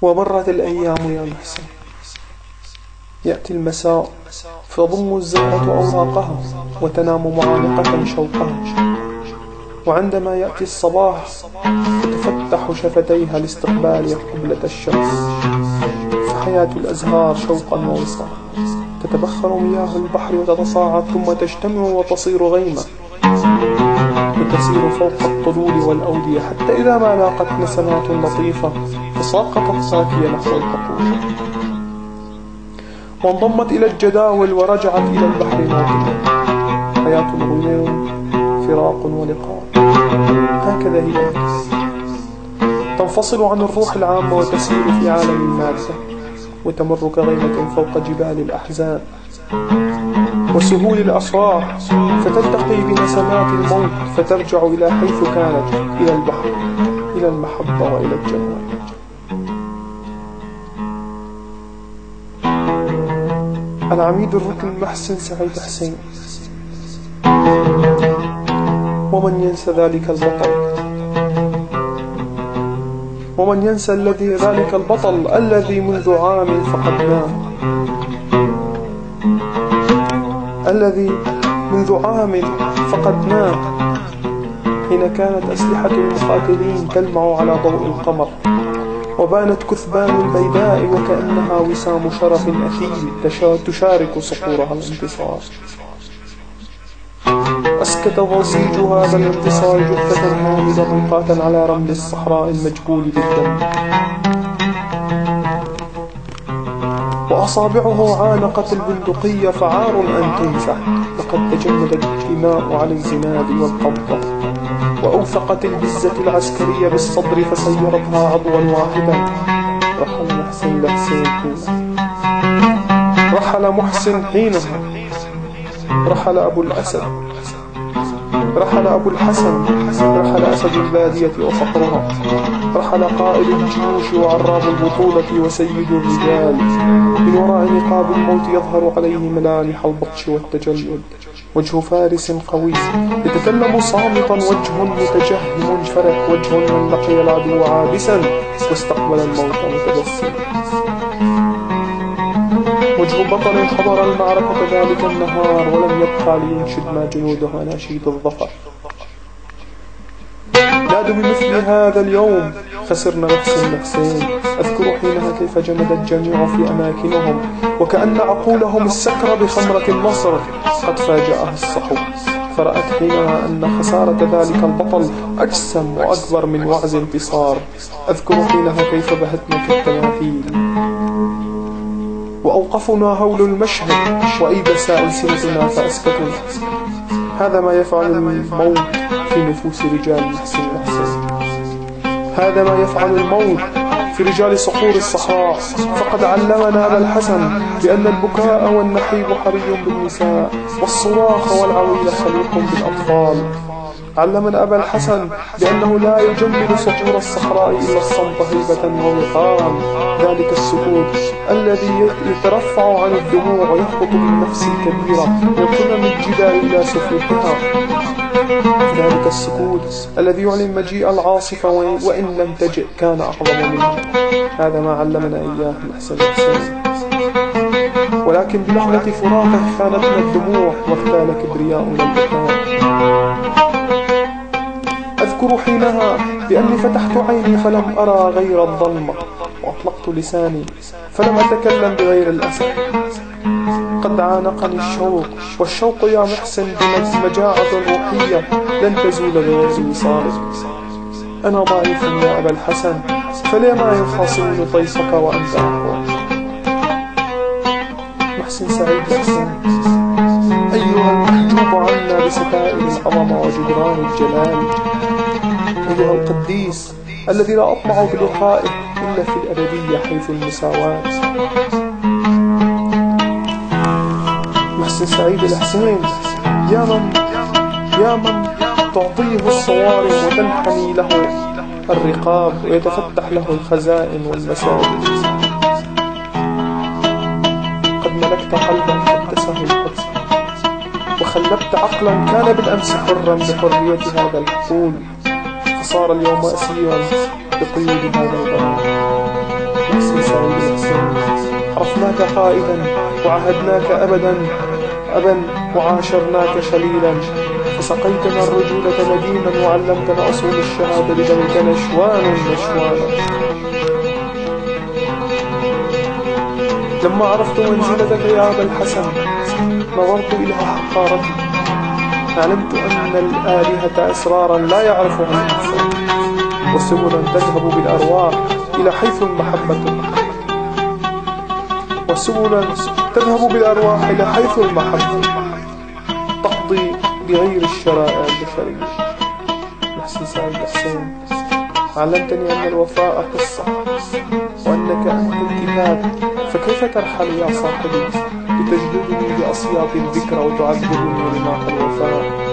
ومرت الأيام يا محسن. يأتي المساء فتضم الزهرة أوراقها وتنام معانقة شوقها، وعندما يأتي الصباح تتفتح شفتيها لاستقبال قبلة الشمس. فحياة الأزهار شوقا ووصلا، تتبخر مياه البحر وتتصاعد ثم تجتمع وتصير غيمة، وتسير فوق الطلول والأودية حتى إذا ما لاقت نسمات لطيفة فساقطت ساكية نحو البحور، وانضمت إلى الجداول ورجعت إلى البحر ناطقة. حياة الغيوم فراق ولقاء، هكذا هي النفس، تنفصل عن الروح العامة وتسير في عالم المادة، وتمر كغيمة فوق جبال الأحزان وسهول الأفراح، فتلتقي بنسمات الموت فترجع إلى حيث كانت، إلى البحر، إلى المحبة وإلى الجمال. العميد الركن محسن سعيد حسين. ومن ينسى ذلك البطل، ومن ينسى ذلك البطل الذي منذ عام فقدناه، الذي منذ عام فقدناه، حين كانت أسلحة المقاتلين تلمع على ضوء القمر، وبانت كثبان البيداء وكأنها وسام شرف أثيل تشارك صقورها الانتصار. أسكت ضجيج هذا الانتصار جثة هامدة ملقاة على رمل الصحراء المجبول بالدم، وأصابعه عانقت البندقية فعار أن تمسح. لقد تجمدت الدماء على الزناد والقبضة، وأوثقت البزة العسكرية بالصدر فسيرتها عضوا واحدا. رحل محسن لحسين حينها، رحل محسن حينها، رحل أبو الأسد، رحل أبو الحسن، رحل أسد البادية وفقرها، رحل قائد الجيوش وعراب البطولة وسيد الرجال. من وراء نقاب الموت يظهر عليه ملامح البطش والتجلد، وجه فارس قوي يتكلم صامتا، وجه متجهم فرح، وجه من لقي العدو عابسا واستقبل الموت متبسما، وجه بطل حضر المعركة ذلك النهار ولم يبقى لينشد ما جنودها نشيد الظفر. نادوا بمثل هذا اليوم خسرنا محسن حسين. أذكر حينها كيف جمد الجميع في أماكنهم، وكأن عقولهم السكر بخمرة النصر قد فاجأها الصحو، فرأت حينها أن خسارة ذلك البطل أجسم وأكبر من وعز انتصار. أذكر حينها كيف بهتنا في التماثيل وأوقفنا هول المشهد وأيبس ألسنتنا فأسكتنا. هذا ما يفعل الموت في نفوس رجال محسن حسين، هذا ما يفعل الموت في رجال صقور الصحراء. فقد علمنا أبا الحسن بأن البكاء والنحيب حري بالنساء، والصراخ والعويل خليق بالأطفال. علمنا أبا الحسن بأنه لا يجمل صقور الصحراء إلا الصمت هيبة ووقارا، ذلك السكوت الذي يترفع عن الدموع ويهبط بالنفس الكبيرة من قمم الجبال إلى سفوحها، ذلك السكوت الذي يعلن مجيء العاصفة وإن لم تجئ كان أعظم منه. هذا ما علمنا إياه محسن حسين. ولكن بلحظة فراقه خانتنا الدموع واغتال كبرياؤنا البكاء. أذكر حينها بأني فتحت عيني فلم أرى غير الظلمة، وأطلقت لساني فلم أتكلم بغير الأسف. قد عانقني الشوق، والشوق يا محسن بمجاعة روحية لن تزول بغير وصالك. أنا ضعيف يا أبا الحسن، فلما يخاصمني طيفك وأنت أقوى. محسن سعيد حسين، أيها المحجوب عنا بستائر العظمة وجدران الجلال، أيها القديس الذي لا أطمع بلقائه إلا في الأبدية حيث المساواة. محسن سعيد الحسين، يا من تعطيه الصوارم وتنحني له الرقاب ويتفتح له الخزائن والمساجد. قد ملكت قلبا قدسه القدس، وخلبت عقلا كان بالأمس حرا بحرية هذا الحقول، فصار اليوم أسيرا بقيود هذا الغرام. محسن سعيد الحسين. عرفناك قائدا وعهدناك أبا وعاشرناك خليلا، فسقيتنا الرجولة نديما وعلمتنا أصول الشهادة بدمك نشوانا. لما عرفت منزلتك يا أبا الحسن نظرت إلى حقارتك، علمت أن الآلهة أسرارا لا يعرفها الإنسان، وسبلا تذهب بالأرواح إلى حيث المحبة، تقضي بغير الشرائع البشرية. محسن سعيد الحسين، علمتني أن الوفاء قصة وأنك أنت الكتاب، فكيف ترحل يا صاحبي لتجلدني بأصياط الذكرى وتعذبني رماح الوفاء؟